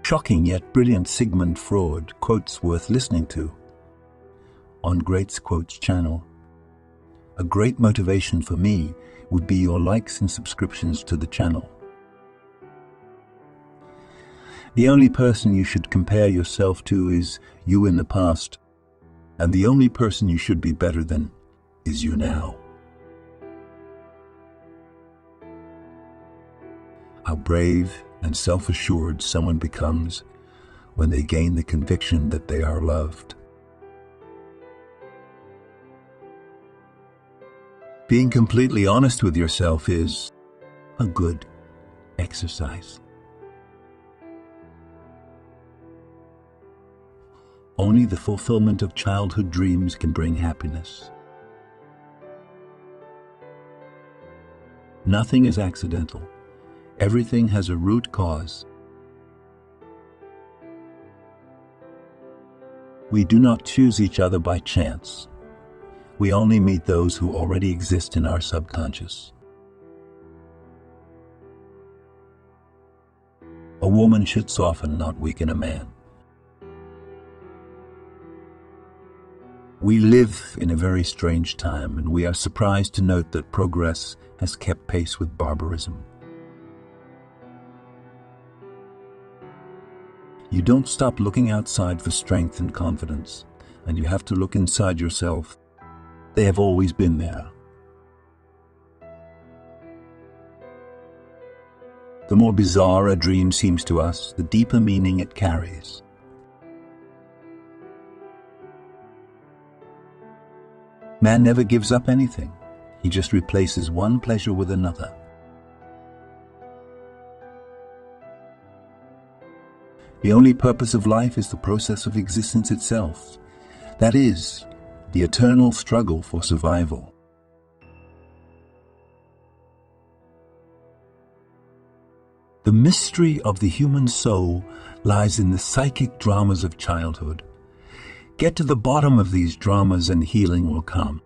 shocking yet brilliant Sigmund Freud quotes worth listening to on GreatsQuotes channel. A great motivation for me would be your likes and subscriptions to the channel. The only person you should compare yourself to is you in the past, and the only person you should be better than is you now. How brave and self-assured someone becomes when they gain the conviction that they are loved. Being completely honest with yourself is a good exercise. Only the fulfillment of childhood dreams can bring happiness. Nothing is accidental. Everything has a root cause. We do not choose each other by chance. We only meet those who already exist in our subconscious. A woman should soften, not weaken a man. We live in a very strange time, and we are surprised to note that progress has kept pace with barbarism. You don't stop looking outside for strength and confidence, and you have to look inside yourself. They have always been there. The more bizarre a dream seems to us, the deeper meaning it carries. Man never gives up anything. He just replaces one pleasure with another. The only purpose of life is the process of existence itself. That is, the eternal struggle for survival. The mystery of the human soul lies in the psychic dramas of childhood. Get to the bottom of these dramas and healing will come.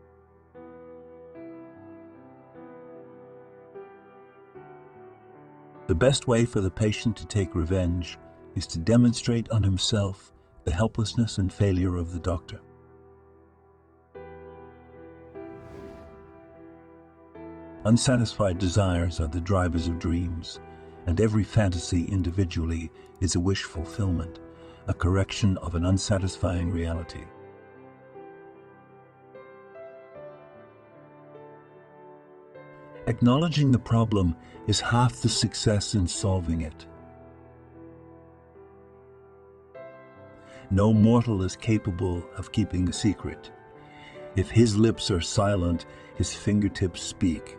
The best way for the patient to take revenge is to demonstrate on himself the helplessness and failure of the doctor. Unsatisfied desires are the drivers of dreams, and every fantasy individually is a wish fulfillment, a correction of an unsatisfying reality. Acknowledging the problem is half the success in solving it. No mortal is capable of keeping a secret. If his lips are silent, his fingertips speak.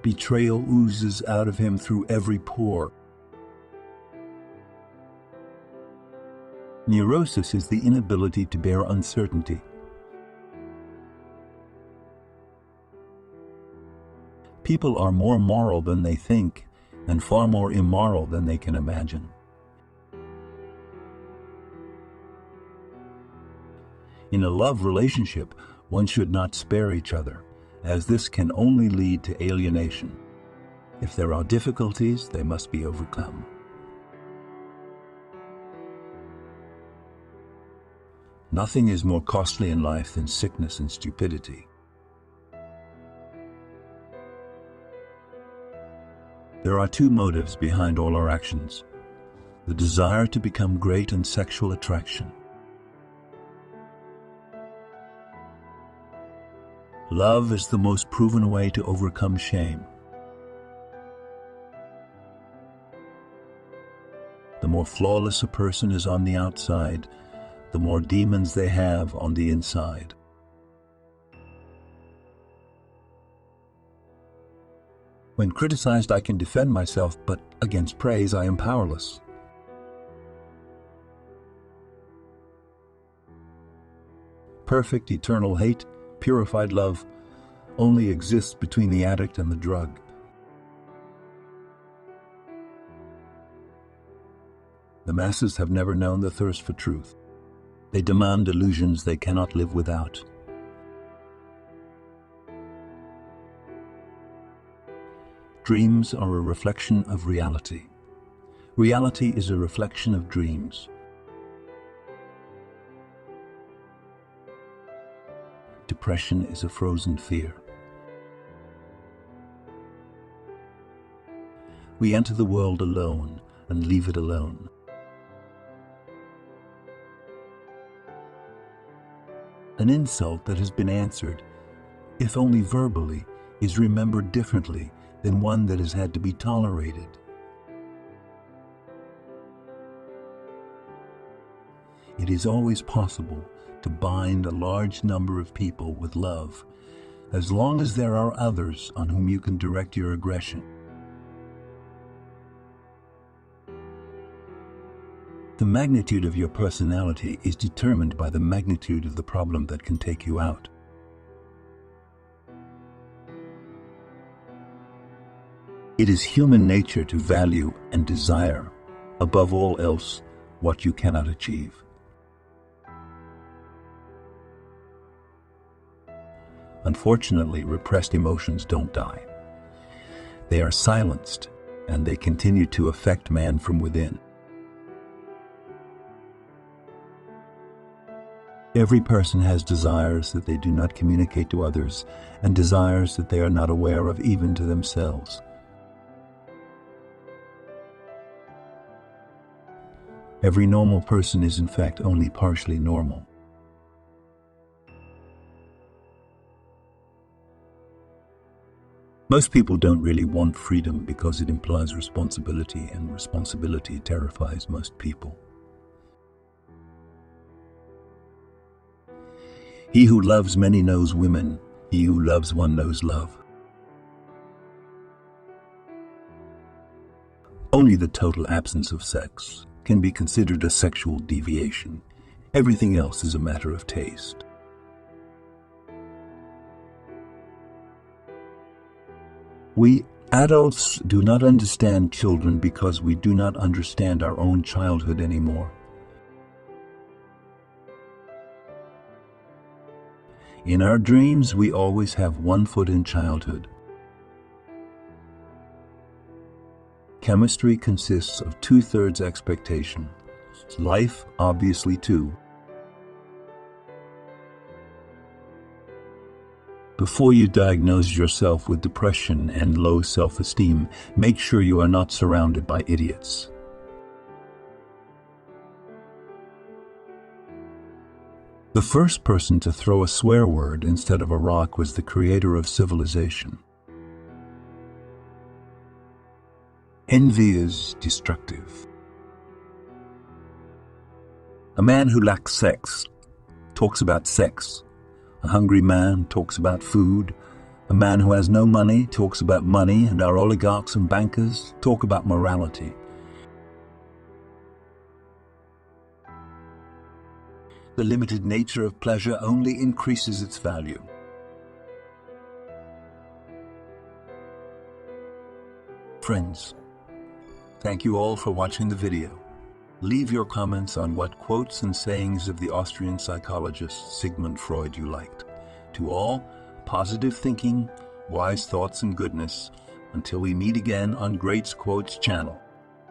Betrayal oozes out of him through every pore. Neurosis is the inability to bear uncertainty. People are more moral than they think, and far more immoral than they can imagine. In a love relationship, one should not spare each other, as this can only lead to alienation. If there are difficulties, they must be overcome. Nothing is more costly in life than sickness and stupidity. There are two motives behind all our actions: the desire to become great and sexual attraction. Love is the most proven way to overcome shame. The more flawless a person is on the outside, the more demons they have on the inside. When criticized, I can defend myself, but against praise, I am powerless. Perfect, eternal hate, purified love, only exists between the addict and the drug. The masses have never known the thirst for truth. They demand illusions they cannot live without. Dreams are a reflection of reality. Reality is a reflection of dreams. Depression is a frozen fear. We enter the world alone and leave it alone. An insult that has been answered, if only verbally, is remembered differently than one that has had to be tolerated. It is always possible to bind a large number of people with love, as long as there are others on whom you can direct your aggression. The magnitude of your personality is determined by the magnitude of the problem that can take you out. It is human nature to value and desire, above all else, what you cannot achieve. Unfortunately, repressed emotions don't die. They are silenced, and they continue to affect man from within. Every person has desires that they do not communicate to others, and desires that they are not aware of even to themselves. Every normal person is in fact only partially normal. Most people don't really want freedom because it implies responsibility, and responsibility terrifies most people. He who loves many knows women. He who loves one knows love. Only the total absence of sex can be considered a sexual deviation. Everything else is a matter of taste. We adults do not understand children because we do not understand our own childhood anymore. In our dreams, we always have one foot in childhood. Chemistry consists of 2/3 expectation. Life, obviously, too. Before you diagnose yourself with depression and low self-esteem, make sure you are not surrounded by idiots. The first person to throw a swear word instead of a rock was the creator of civilization. Envy is destructive. A man who lacks sex talks about sex. A hungry man talks about food. A man who has no money talks about money, and our oligarchs and bankers talk about morality. The limited nature of pleasure only increases its value. Friends, thank you all for watching the video. Leave your comments on what quotes and sayings of the Austrian psychologist Sigmund Freud you liked. To all, positive thinking, wise thoughts and goodness. Until we meet again on GreatsQuotes channel.